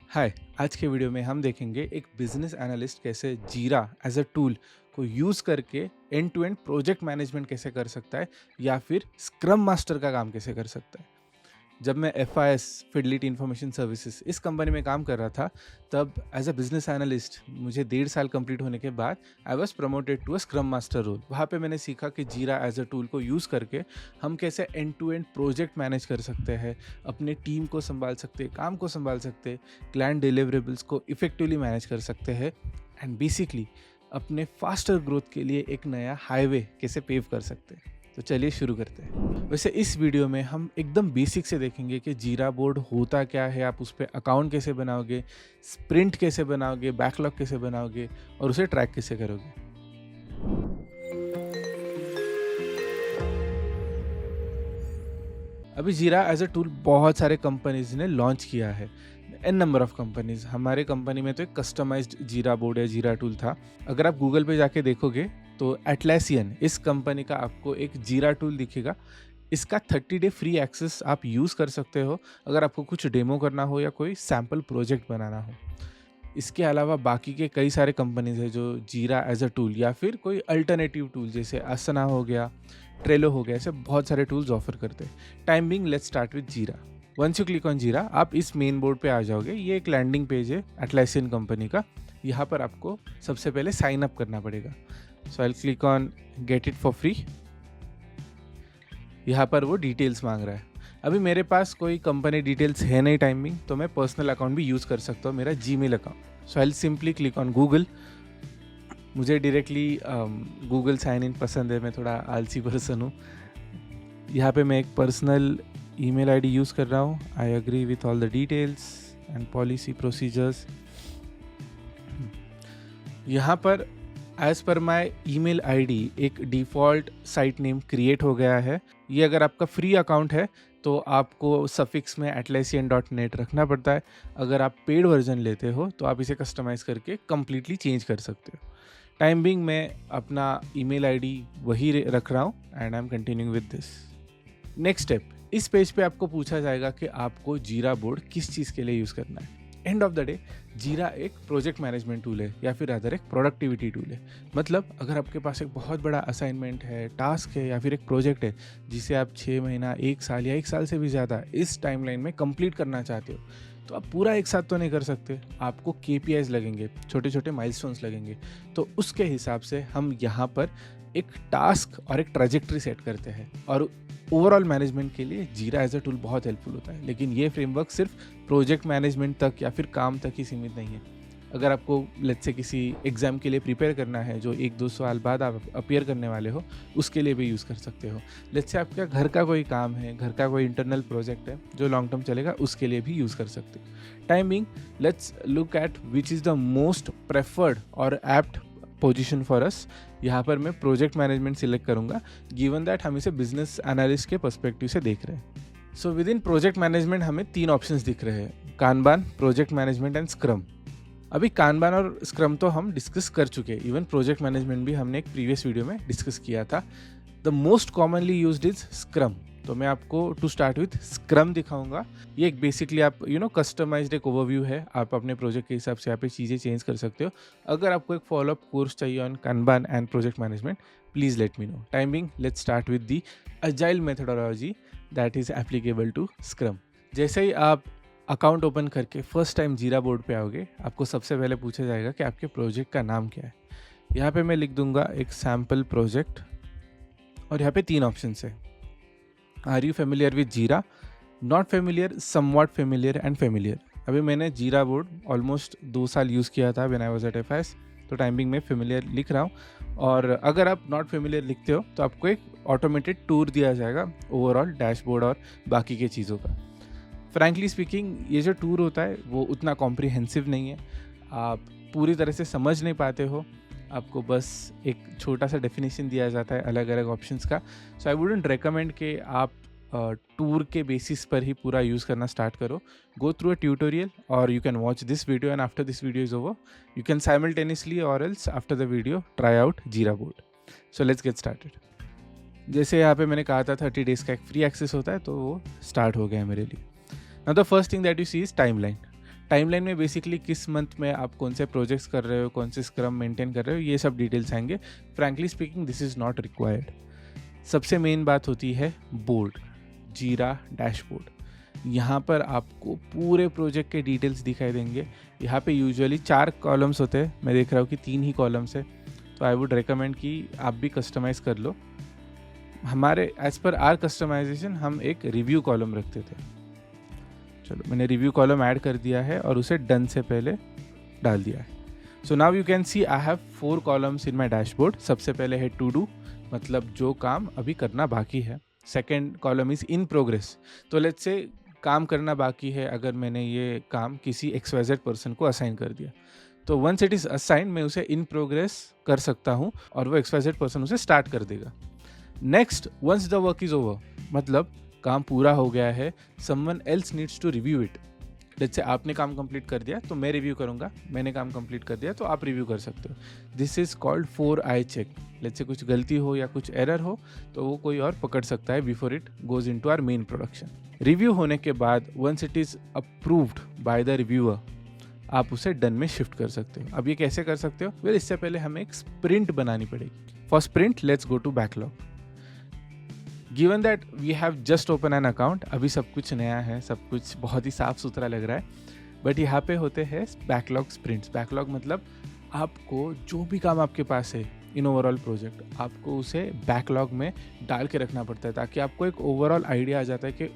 हाय। आज के वीडियो में हम देखेंगे एक बिजनेस एनालिस्ट कैसे जीरा एज अ टूल को यूज़ करके and to end project management कैसे कर सकता है या फिर स्क्रम मास्टर का काम कैसे कर सकता है। जब मैं FIS फिडलिटी इंफॉर्मेशन सर्विसेज इस कंपनी में काम कर रहा था, तब एज अ बिजनेस एनालिस्ट मुझे 1.5 साल कंप्लीट होने के बाद I was promoted to a scrum master role. वहाँ पे मैंने सीखा कि जीरा एज अ टूल को यूज़ करके हम कैसे and to end project manage कर सकते हैं, अपने टीम को संभाल सकते हैं, काम को संभाल सकते हैं, क्लाइंट डिलीवरेबल्स को इफेक्टिवली मैनेज कर सकते हैं एंड बेसिकली अपने फास्टर ग्रोथ के लिए एक नया हाईवे कैसे पेव कर सकते हैं। तो चलिए शुरू करते हैं। वैसे इस वीडियो में हम एकदम बेसिक से देखेंगे कि जीरा बोर्ड होता क्या है, आप उस पर अकाउंट कैसे बनाओगे, स्प्रिंट कैसे बनाओगे, बैकलॉग कैसे बनाओगे और उसे ट्रैक कैसे करोगे। अभी जीरा एज अ टूल बहुत सारे कंपनीज ने लॉन्च किया है, एन नंबर ऑफ कंपनीज। हमारे कंपनी में तो एक कस्टमाइज्ड जीरा बोर्ड या जीरा टूल था। अगर आप गूगल पे जाके देखोगे तो एटलासियन इस कंपनी का आपको एक जीरा टूल दिखेगा। इसका 30 डे फ्री एक्सेस आप यूज़ कर सकते हो अगर आपको कुछ डेमो करना हो या कोई सैम्पल प्रोजेक्ट बनाना हो। इसके अलावा बाकी के कई सारे कंपनीज हैं जो जीरा एज अ टूल या फिर कोई अल्टरनेटिव टूल जैसे असना हो गया, ट्रेलो हो गया, ऐसे बहुत सारे टूल्स ऑफर करते हैं। Time being let's start with जीरा। वंस यू क्लिक ऑन जीरा आप इस मेन बोर्ड पे आ जाओगे। ये एक लैंडिंग पेज है एटलासियन कंपनी का। यहाँ पर आपको सबसे पहले साइन अप करना पड़ेगा। So I click on get it for free. यहाँ पर वो डिटेल्स मांग रहा है। अभी मेरे पास कोई कंपनी डिटेल्स है नहीं टाइमिंग, तो मैं पर्सनल अकाउंट भी यूज़ कर सकता हूँ, मेरा Gmail account. So I simply click on Google. मुझे डायरेक्टली गूगल साइन इन पसंद है, मैं थोड़ा आलसी पर्सन हूँ। यहाँ पे मैं एक पर्सनल ईमेल आईडी यूज़ कर रहा हूँ। I agree with all the details and policy procedures. यहाँ पर as per my email ID एक डिफ़ॉल्ट साइट नेम क्रिएट हो गया है। ये अगर आपका फ्री अकाउंट है तो आपको सफिक्स में atlassian.net रखना पड़ता है। अगर आप पेड वर्जन लेते हो तो आप इसे कस्टमाइज़ करके कम्प्लीटली चेंज कर सकते हो। टाइम बिंग मैं अपना ईमेल आईडी वही रख रहा हूँ and I am continuing with this. Next step, इस पेज पे आपको पूछा जाएगा कि आपको जीरा बोर्ड किस चीज़ के लिए यूज़ करना है। एंड ऑफ द डे जीरा एक प्रोजेक्ट मैनेजमेंट टूल है या फिर अदर एक प्रोडक्टिविटी टूल है। मतलब अगर आपके पास एक बहुत बड़ा असाइनमेंट है, टास्क है या फिर एक प्रोजेक्ट है जिसे आप 6 महीना, 1 साल या 1 साल से भी ज़्यादा इस टाइमलाइन में कंप्लीट करना चाहते हो, तो आप पूरा एक साथ तो नहीं कर सकते। आपको KPIs लगेंगे, छोटे छोटे माइलस्टोन्स लगेंगे। तो उसके हिसाब से हम यहाँ पर एक टास्क और एक ट्रेजेक्ट्री सेट करते हैं और ओवरऑल मैनेजमेंट के लिए जीरा एज अ टूल बहुत हेल्पफुल होता है। लेकिन ये फ्रेमवर्क सिर्फ प्रोजेक्ट मैनेजमेंट तक या फिर काम तक ही सीमित नहीं है। अगर आपको लेट्स से किसी एग्ज़ाम के लिए प्रिपेयर करना है जो 1-2 साल बाद आप अपीयर करने वाले हो, उसके लिए भी यूज़ कर सकते हो। लेट्स से आपका घर का कोई काम है, घर का कोई इंटरनल प्रोजेक्ट है जो लॉन्ग टर्म चलेगा, उसके लिए भी यूज़ कर सकते हो। Timing let's look at which is the most preferred और एप्ट पोजीशन फॉर अस। यहाँ पर मैं प्रोजेक्ट मैनेजमेंट सिलेक्ट करूँगा, गिवन दैट हम इसे बिजनेस एनालिस्ट के पर्सपेक्टिव से देख रहे हैं। So with in project management हमें 3 ऑप्शंस दिख रहे हैं, Kanban, project management and scrum. अभी कानबान और स्क्रम तो हम डिस्कस कर चुके हैं, इवन प्रोजेक्ट मैनेजमेंट भी हमने एक प्रीवियस वीडियो में डिस्कस किया था। The most commonly used is scrum. तो मैं आपको टू स्टार्ट विथ स्क्रम दिखाऊंगा। ये एक बेसिकली आप कस्टमाइज्ड एक ओवरव्यू है, आप अपने प्रोजेक्ट के हिसाब से यहाँ पे चीज़ें चेंज कर सकते हो। अगर आपको एक फॉलोअप कोर्स चाहिए on Kanban and project management, please let me know. Timing let's start with the agile methodology that is applicable to scrum. जैसे ही आप अकाउंट ओपन करके फर्स्ट टाइम जीरा बोर्ड पे आओगे, आपको सबसे पहले पूछा जाएगा कि आपके प्रोजेक्ट का नाम क्या है। यहाँ पे मैं लिख दूंगा एक सैम्पल प्रोजेक्ट और यहाँ पे 3 ऑप्शन है। आर यू फेमिलियर विद जीरा, not familiar, somewhat familiar and familiar. अभी मैंने जीरा बोर्ड ऑलमोस्ट 2 साल यूज़ किया था when I was at FIS, तो टाइमिंग में फेमिलियर लिख रहा हूँ। और अगर आप नॉट फेमिलियर लिखते हो तो आपको एक ऑटोमेटेड टूर दिया जाएगा ओवरऑल डैशबोर्ड और बाकी के चीज़ों का। फ्रैंकली स्पीकिंग ये जो टूर होता है वो उतना कॉम्प्रिहेंसिव नहीं है, आप पूरी तरह से समझ नहीं पाते हो। आपको बस एक छोटा सा डेफिनेशन दिया जाता है अलग अलग ऑप्शंस का। सो आई वुडेंट रेकमेंड कि आप टूर के बेसिस पर ही पूरा यूज़ करना स्टार्ट करो। गो थ्रू अ ट्यूटोरियल और you can watch this video and after this video is over you can simultaneously और else after the video try out Jira board. So let's get started. जैसे यहाँ पे मैंने कहा था 30 days का एक फ्री एक्सेस होता है, तो वो स्टार्ट हो गया है मेरे लिए। Now the first thing that you see is timeline. Timeline में बेसिकली किस मंथ में आप कौन से प्रोजेक्ट्स कर रहे हो, कौन से स्क्रम मेंटेन कर रहे हो, ये सब डिटेल्स आएंगे। Frankly speaking this is not required. सबसे मेन बात होती है बोर्ड, जीरा डैशबोर्ड। यहाँ पर आपको पूरे प्रोजेक्ट के डिटेल्स दिखाई देंगे। यहाँ पे यूजुअली 4 कॉलम्स होते हैं, मैं देख रहा हूँ कि 3 ही कॉलम्स है, तो आई वुड रिकमेंड कि आप भी कस्टमाइज़ कर लो। हमारे एज़ पर आर कस्टमाइजेशन हम एक रिव्यू कॉलम रखते थे। चलो, मैंने रिव्यू कॉलम ऐड कर दिया है और उसे डन से पहले डाल दिया है। So now you can C I have 4 columns in my dashboard. सबसे पहले है टू डू, मतलब जो काम अभी करना बाकी है। Second column is in progress, तो लेट्स से काम करना बाकी है, अगर मैंने ये काम किसी XYZ पर्सन को असाइन कर दिया, तो वंस इट इज़ असाइन मैं उसे इन प्रोग्रेस कर सकता हूँ और वो XYZ पर्सन उसे स्टार्ट कर देगा। Next, once the work is over, मतलब काम पूरा हो गया है, someone else needs to review it. Let's say आपने काम कंप्लीट कर दिया तो मैं रिव्यू करूँगा, मैंने काम कंप्लीट कर दिया तो आप रिव्यू कर सकते हो। This is called 4i check. Let's say कुछ गलती हो या कुछ एरर हो तो वो कोई और पकड़ सकता है before it goes into our main production. Review होने के बाद once it is approved by the reviewer, आप उसे डन में शिफ्ट कर सकते हो। अब ये कैसे कर सकते हो? वेल, इससे पहले हमें एक स्प्रिंट बनानी पड़ेगी। For sprint let's go to backlog. Given that we have just open an account, अभी सब कुछ नया है, सब कुछ बहुत ही साफ सुथरा लग रहा है, बट यहाँ पे होते हैं बैकलॉग स्प्रिंट्स। बैकलॉग मतलब आपको जो भी काम आपके पास है इन ओवरऑल प्रोजेक्ट, आपको उसे बैकलॉग में डाल के रखना पड़ता है, ताकि आपको एक ओवरऑल आइडिया आ जाता है कि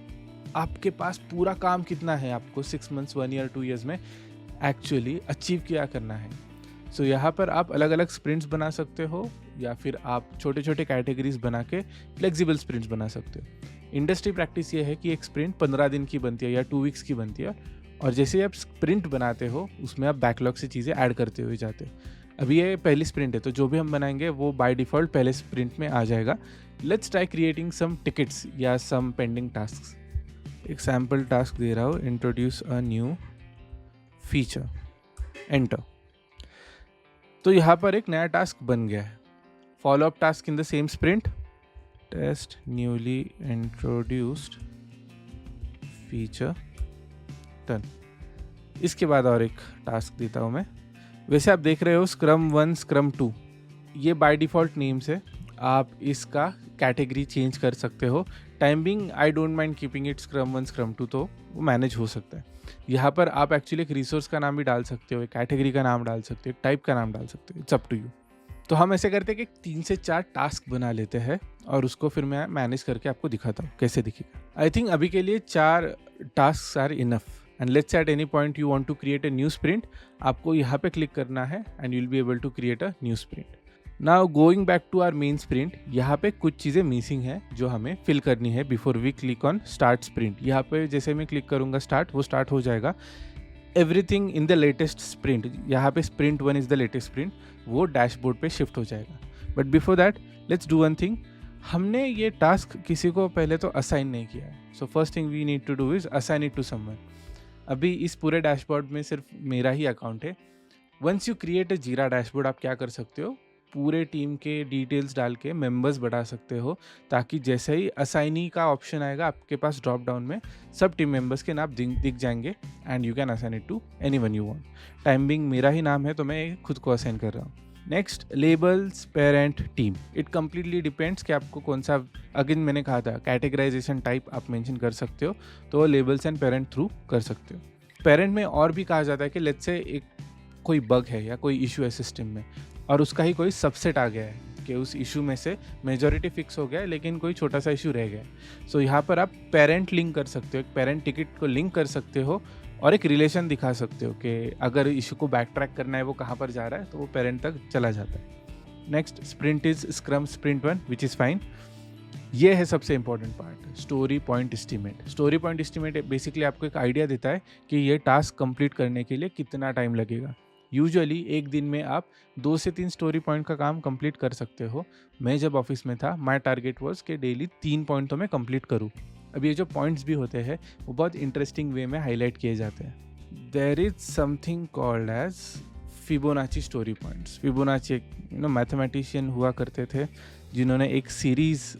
आपके पास पूरा काम कितना है, आपको 6 मंथ्स 1 ईयर 2 ईयर्स में एक्चुअली अचीव क्या करना है। सो यहाँ पर आप अलग अलग स्प्रिंट्स बना सकते हो, या फिर आप छोटे छोटे कैटेगरीज बना के फ्लेक्सिबल स्प्रिंट्स बना सकते हो। इंडस्ट्री प्रैक्टिस ये है कि एक स्प्रिंट 15 दिन की बनती है या 2 वीक्स की बनती है, और जैसे आप स्प्रिंट बनाते हो उसमें आप बैकलॉग से चीज़ें ऐड करते हुए जाते हो। अभी ये पहली स्प्रिंट है, तो जो भी हम बनाएंगे वो बाय डिफ़ॉल्ट पहले स्प्रिंट में आ जाएगा। Let's try creating some tickets या सम पेंडिंग टास्क। एक सैम्पल टास्क दे रहा हूँ, introduce a new feature, enter. तो यहाँ पर एक नया टास्क बन गया है। Follow up task in the same sprint, test newly introduced feature, done. इसके बाद और एक टास्क देता हूँ मैं। वैसे आप देख रहे हो स्क्रम 1 स्क्रम 2 ये बाय डिफ़ॉल्ट नेम्स है, आप इसका कैटेगरी चेंज कर सकते हो। Timing I don't mind keeping it scrum 1 scrum 2, तो वो मैनेज हो सकता है। यहाँ पर आप एक्चुअली एक रिसोर्स का नाम भी डाल सकते हो, एक कैटेगरी का नाम डाल सकते हो, एक टाइप का नाम डाल सकते हो, इट्स अप टू यू। तो हम ऐसे करते हैं कि 3 से 4 टास्क बना लेते हैं और उसको फिर मैं मैनेज करके आपको दिखाता हूँ कैसे दिखेगा। आई थिंक अभी के लिए 4 task are enough. And let's say at any point you want to create a new sprint, आपको यहाँ पे क्लिक करना है and you will be able to create a new sprint. Now going back to our main sprint, यहाँ पे कुछ चीज़ें missing है जो हमें फिल करनी है before we click on start sprint. यहाँ पे जैसे मैं क्लिक करूँगा स्टार्ट, वो स्टार्ट हो जाएगा। Everything in the latest sprint, यहाँ पे sprint 1 is the latest sprint, वो डैशबोर्ड पे शिफ्ट हो जाएगा। But before that let's do one thing. हमने ये टास्क किसी को पहले तो असाइन नहीं किया है, so first thing we need to do is assign it to someone. अभी इस पूरे डैशबोर्ड में सिर्फ मेरा ही अकाउंट है। Once you create a Jira dashboard, आप क्या कर सकते हो, पूरे टीम के डिटेल्स डाल के मेंबर्स बढ़ा सकते हो, ताकि जैसे ही असाइनी का ऑप्शन आएगा आपके पास ड्रॉप डाउन में सब टीम मेंबर्स के नाम दिख जाएंगे and you can assign it to anyone you want. Time being मेरा ही नाम है तो मैं खुद को असाइन कर रहा हूँ। Next, labels parent team, it completely depends कि आपको कौन सा, अगेन मैंने कहा था कैटेगराइजेशन टाइप आप मेंशन कर सकते हो, तो लेबल्स एंड पेरेंट थ्रू कर सकते हो। पेरेंट में और भी कहा जाता है कि लेट्स से एक कोई बग है या कोई इशू है सिस्टम में और उसका ही कोई सबसेट आ गया है कि उस इशू में से मेजॉरिटी फिक्स हो गया है लेकिन कोई छोटा सा इशू रह गया है। सो यहाँ पर आप पेरेंट लिंक कर सकते हो, एक पेरेंट टिकट को लिंक कर सकते हो और एक रिलेशन दिखा सकते हो कि अगर इशू को बैक ट्रैक करना है वो कहाँ पर जा रहा है तो वो पेरेंट तक चला जाता है। Next sprint is scrum sprint 1 which is fine. ये है सबसे important part, story point estimate. Story point estimate basically आपको एक आइडिया देता है कि ये टास्क कंप्लीट करने के लिए कितना टाइम लगेगा। यूजुअली एक दिन में आप 2 से 3 स्टोरी पॉइंट का काम कंप्लीट कर सकते हो। मैं जब ऑफिस में था माय टारगेट वाज कि डेली 3 पॉइंट तो मैं कंप्लीट करूँ। अब ये जो पॉइंट्स भी होते हैं वो बहुत इंटरेस्टिंग वे में हाईलाइट किए जाते हैं। There is something called as Fibonacci story points. Fibonacci एक मैथमेटिशियन हुआ करते थे जिन्होंने एक सीरीज़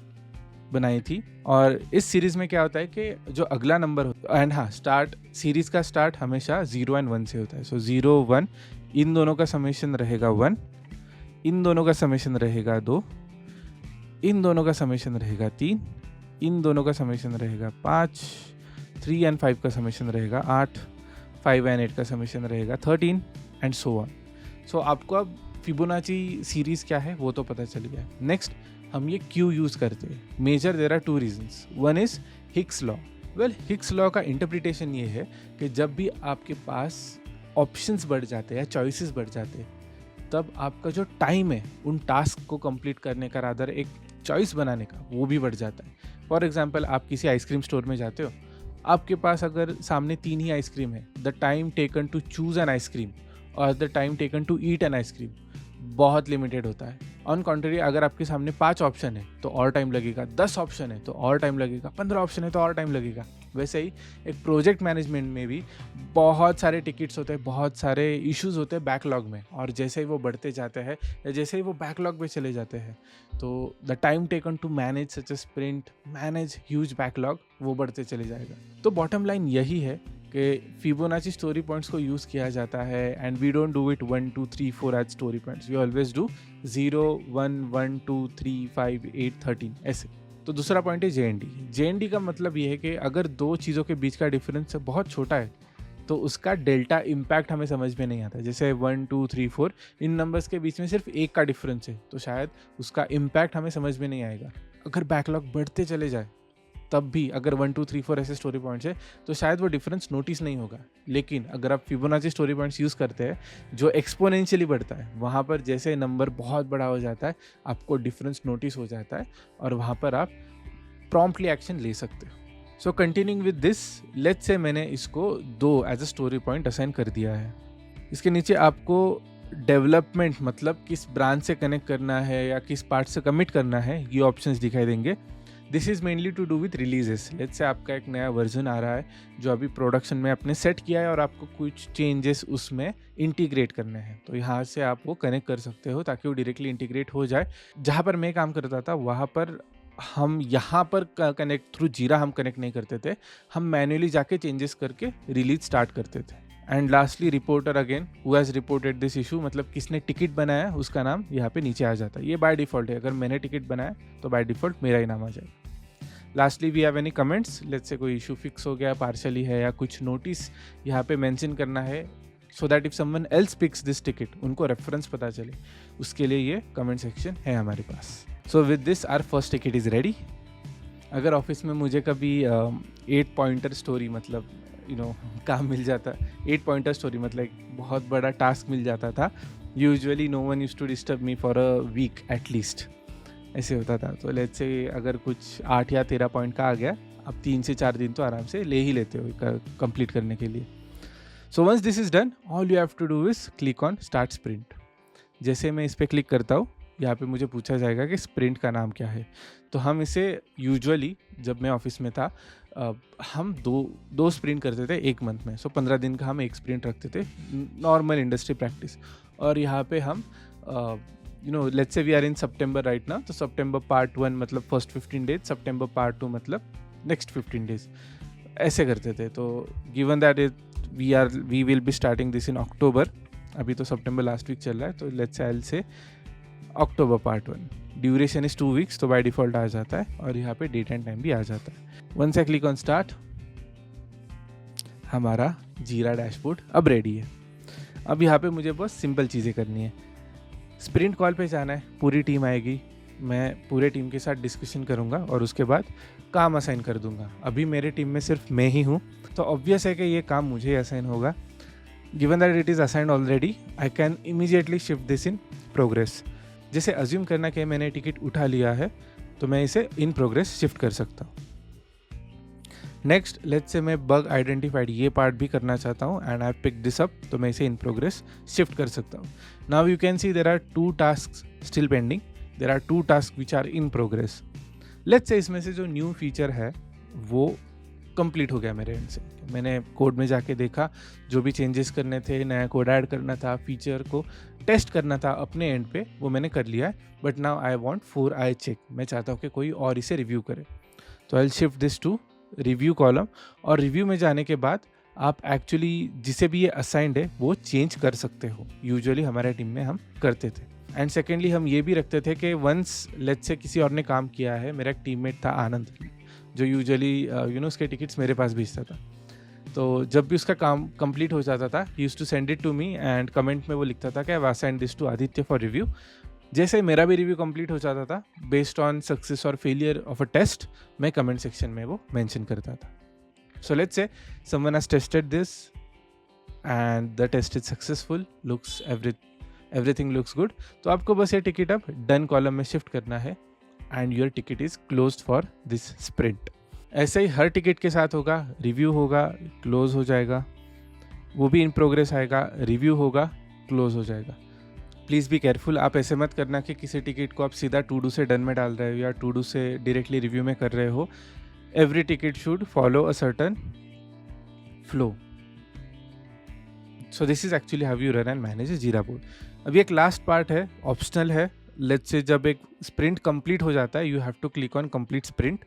बनाई थी। और इस सीरीज़ में क्या होता है कि जो अगला नंबर होता है, एंड हाँ, स्टार्ट सीरीज़ का स्टार्ट हमेशा 0 और 1 से होता है। सो 0 1, इन दोनों का समेशन रहेगा 1, इन दोनों का समेशन रहेगा 2, इन दोनों का समेशन रहेगा 3, इन दोनों का समेशन रहेगा 5, 3 एंड 5 का समेशन रहेगा 8, 5 एंड 8 का समेशन रहेगा 13 एंड सो ऑन। सो आपको अब फिबोनाची सीरीज़ क्या है वो तो पता चल गया। नेक्स्ट हम ये क्यों यूज़ करते हैं। Major there are 2 reasons. One is Hick's law. Well, Hick's law का इंटरप्रिटेशन ये है कि जब भी आपके पास ऑप्शंस बढ़ जाते हैं या चॉइसेस बढ़ जाते हैं, तब आपका जो टाइम है उन टास्क को कंप्लीट करने का, रादर एक चॉइस बनाने का, वो भी बढ़ जाता है। फॉर एग्जांपल, आप किसी आइसक्रीम स्टोर में जाते हो, आपके पास अगर सामने 3 ही आइसक्रीम है, the time taken to choose an ice cream और the time taken to eat an ice cream बहुत लिमिटेड होता है। ऑन कॉन्ट्री, अगर आपके सामने 5 ऑप्शन है तो और टाइम लगेगा, 10 ऑप्शन है तो और टाइम लगेगा, 15 ऑप्शन है तो और टाइम लगेगा। वैसे ही एक प्रोजेक्ट मैनेजमेंट में भी बहुत सारे टिकट्स होते हैं, बहुत सारे इश्यूज होते हैं बैकलॉग में, और जैसे ही वो बढ़ते जाते हैं या जैसे ही वो बैकलॉग में चले जाते हैं, तो the time taken to manage such a sprint, manage huge backlog, वो बढ़ते चले जाएगा। तो बॉटम लाइन यही है कि फिबोनाची स्टोरी पॉइंट्स को यूज़ किया जाता है, and we don't do it 1 2 3 4 as story points. We always do 0 1 1 2 3 5 8 13 ऐसे। तो दूसरा पॉइंट है JND। JND का मतलब ये है कि अगर 2 चीज़ों के बीच का डिफरेंस बहुत छोटा है तो उसका डेल्टा इम्पैक्ट हमें समझ में नहीं आता। जैसे 1 2 3 4, इन नंबर्स के बीच में सिर्फ 1 का डिफरेंस है तो शायद उसका इम्पैक्ट हमें समझ में नहीं आएगा। अगर बैकलॉग बढ़ते चले जाए तब भी, अगर 1 2 3 4 ऐसे स्टोरी पॉइंट्स है तो शायद वो डिफरेंस नोटिस नहीं होगा। लेकिन अगर आप फिबोनाची स्टोरी पॉइंट्स यूज़ करते हैं जो एक्सपोनेंशियली बढ़ता है, वहाँ पर जैसे नंबर बहुत बड़ा हो जाता है आपको डिफरेंस नोटिस हो जाता है और वहाँ पर आप प्रॉम्प्टली एक्शन ले सकते हो। So continuing with this, let's say मैंने इसको 2 as a story point assign कर दिया है। इसके नीचे आपको डेवलपमेंट मतलब किस ब्रांच से कनेक्ट करना है या किस पार्ट से कमिट करना है, ये ऑप्शंस दिखाई देंगे। This is mainly to do with releases. Let's say आपका एक नया वर्जन आ रहा है जो अभी प्रोडक्शन में आपने सेट किया है और आपको कुछ चेंजेस उसमें इंटीग्रेट करने हैं, तो यहाँ से आप वो कनेक्ट कर सकते हो ताकि वो डायरेक्टली इंटीग्रेट हो जाए। जहाँ पर मैं काम करता था वहाँ पर हम यहाँ पर कनेक्ट थ्रू जीरा हम कनेक्ट नहीं करते थे, हम मैन्युअली जाके चेंजेस करके रिलीज स्टार्ट करते थे। And lastly reporter again, who has reported this issue, मतलब किसने टिकट बनाया उसका नाम यहाँ पे नीचे आ जाता है। ये बाय डिफ़ॉल्ट है, अगर मैंने टिकट बनाया तो बाय डिफ़ॉल्ट मेरा ही नाम आ जाएगा। Lastly we have any comments, let's say कोई इशू फिक्स हो गया, पार्शली है या कुछ नोटिस यहाँ पे मेंशन करना है, so that if someone else picks this ticket, उनको रेफरेंस पता चले, उसके लिए ये कमेंट सेक्शन है हमारे पास। So with this our first ticket is ready. अगर ऑफिस में मुझे कभी 8 पॉइंटर स्टोरी मतलब काम मिल जाता, 8 पॉइंटर स्टोरी मतलब एक बहुत बड़ा टास्क मिल जाता था, usually no one used to disturb me for a week at least, ऐसे होता था। तो लेट्स से अगर कुछ 8 या 13 पॉइंट का आ गया, आप 3 से 4 दिन तो आराम से ले ही लेते हो कंप्लीट करने के लिए। So once this is done, all you have to do is click on start sprint. जैसे मैं इस पर क्लिक करता हूँ, यहाँ पे मुझे पूछा जाएगा कि स्प्रिंट का नाम क्या है। तो हम इसे यूजुअली, जब मैं ऑफिस में था, हम दो स्प्रिंट करते थे एक मंथ में। सो 15 दिन का हम एक स्प्रिंट रखते थे, नॉर्मल इंडस्ट्री प्रैक्टिस। और यहाँ पे हम let's say we are in September right ना, तो सितंबर पार्ट 1 मतलब फर्स्ट 15 डेज, सितंबर पार्ट 2 मतलब नेक्स्ट 15 डेज, ऐसे करते थे। तो given that we will be starting this in October, अभी तो सितंबर लास्ट वीक चल रहा है, तो let's say I will say October part 1, duration is 2 weeks, तो बाय डिफ़ॉल्ट आ जाता है और यहाँ पे डेट एंड टाइम भी आ जाता है। Once I click on start, हमारा जीरा डैशबोर्ड अब रेडी है। अब यहाँ पे मुझे बहुत सिंपल चीज़ें करनी है। स्प्रिंट कॉल पे जाना है, पूरी टीम आएगी, मैं पूरे टीम के साथ डिस्कशन करूँगा और उसके बाद काम असाइन कर दूँगा। अभी मेरे टीम में सिर्फ मैं ही हूँ, तो ऑब्वियस है कि ये काम मुझे असाइन होगा। Given that it is assigned already, I can immediately shift this in progress. जैसे अज्यूम करना कि मैंने टिकट उठा लिया है तो मैं इसे इन प्रोग्रेस शिफ्ट कर सकता हूँ। नेक्स्ट, लेट्स से मैं बग आइडेंटिफाइड ये पार्ट भी करना चाहता हूँ and I pick this up, तो मैं इसे इन प्रोग्रेस शिफ्ट कर सकता हूँ। Now you can see there are 2 task still pending, there are 2 task which are in progress. Let's say इसमें से जो न्यू फीचर है वो कंप्लीट हो गया मेरे एंड से। मैंने कोड में जाके देखा, जो भी चेंजेस करने थे, नया कोड ऐड करना था, फीचर को टेस्ट करना था अपने एंड पे वो मैंने कर लिया है, but now I want 4 I check, मैं चाहता हूँ कि कोई और इसे रिव्यू करे। तो I will shift this to review column, और रिव्यू में जाने के बाद आप एक्चुअली जिसे भी ये असाइंड है वो चेंज कर सकते हो। यूजुअली हमारे टीम में हम करते थे। एंड सेकेंडली हम ये भी रखते थे कि वंस लेट्स से किसी और ने काम किया है, मेरा एक टीममेट था आनंद, जो यूजुअली उसके टिकट्स मेरे पास भेजता था, तो जब भी उसका काम कंप्लीट हो जाता था he used to send it to me and comment में वो लिखता था कि I was send this to Aditya for review. जैसे मेरा भी रिव्यू कंप्लीट हो जाता था बेस्ड ऑन सक्सेस और फेलियर ऑफ अ टेस्ट, मैं कमेंट सेक्शन में वो मेंशन करता था। So let's say someone has tested this and the test is successful, looks everything looks good, तो आपको बस ये टिकट अब डन कॉलम में शिफ्ट करना है and your ticket is closed for this sprint. ऐसे ही हर टिकट के साथ होगा, रिव्यू होगा, क्लोज हो जाएगा, वो भी इन प्रोग्रेस आएगा, रिव्यू होगा, क्लोज हो जाएगा। प्लीज़ बी केयरफुल, आप ऐसे मत करना कि किसी टिकट को आप सीधा टू डू से डन में डाल रहे हो या टू डू से डायरेक्टली रिव्यू में कर रहे हो। Every ticket should follow a certain flow. So this is actually how you run and manage a Jira board. अभी एक लास्ट पार्ट है, ऑप्शनल है। लेट्स से जब एक स्प्रिंट कंप्लीट हो जाता है, you have to click on complete sprint.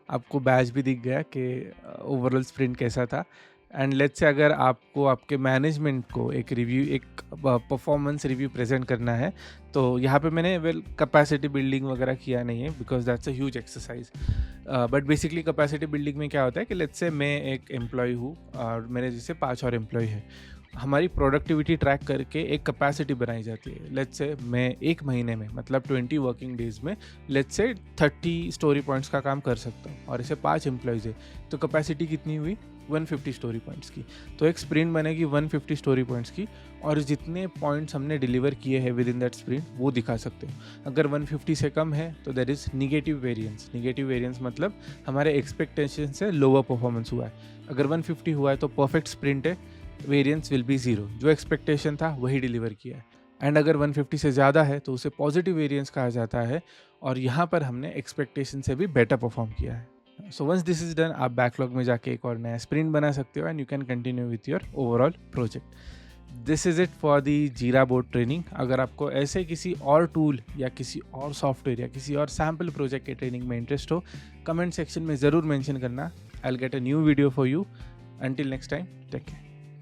आपको बैच भी दिख गया कि ओवरऑल स्प्रिंट कैसा था। एंड लेट्स से अगर आपको आपके मैनेजमेंट को एक रिव्यू, एक परफॉर्मेंस रिव्यू प्रेजेंट करना है, तो यहाँ पे मैंने कैपेसिटी बिल्डिंग वगैरह किया नहीं है because that's a huge exercise. But basically capacity building में क्या होता है कि लेट्स से मैं एक एम्प्लॉय हूँ और मेरे जैसे 5 और एम्प्लॉय है, हमारी प्रोडक्टिविटी ट्रैक करके एक कैपेसिटी बनाई जाती है। लेट्स से मैं एक महीने में मतलब 20 वर्किंग डेज में लेट्स से 30 स्टोरी पॉइंट्स का काम कर सकता हूँ और ऐसे 5 एम्प्लॉयज़ है, तो कैपेसिटी कितनी हुई 150 स्टोरी पॉइंट्स की। तो एक स्प्रिंट बनेगी 150 स्टोरी पॉइंट्स की, और जितने पॉइंट्स हमने डिलीवर किए हैं विद इन दैट स्प्रिंट वो दिखा सकते हो। अगर 150 से कम है तो there is negative variance. Negative variance मतलब हमारे एक्सपेक्टेशन से लोअर परफॉर्मेंस हुआ है। अगर 150 हुआ है तो परफेक्ट स्प्रिंट है, वेरिएंस विल बी 0, जो एक्सपेक्टेशन था वही डिलीवर किया है। एंड अगर 150 से ज़्यादा है तो उसे पॉजिटिव वेरिएंस कहा जाता है, और यहाँ पर हमने एक्सपेक्टेशन से भी बेटर परफॉर्म किया है। So once this is done, आप बैकलॉग में जाके एक और नया स्प्रिंट बना सकते हो and you can continue with your overall project. This is it for the Jira board training. अगर आपको ऐसे किसी और टूल या किसी और सॉफ्टवेयर या किसी और सैम्पल प्रोजेक्ट के ट्रेनिंग में इंटरेस्ट हो, कमेंट सेक्शन में ज़रूर मेंशन करना। I will get a new video for you. Until next time, take care.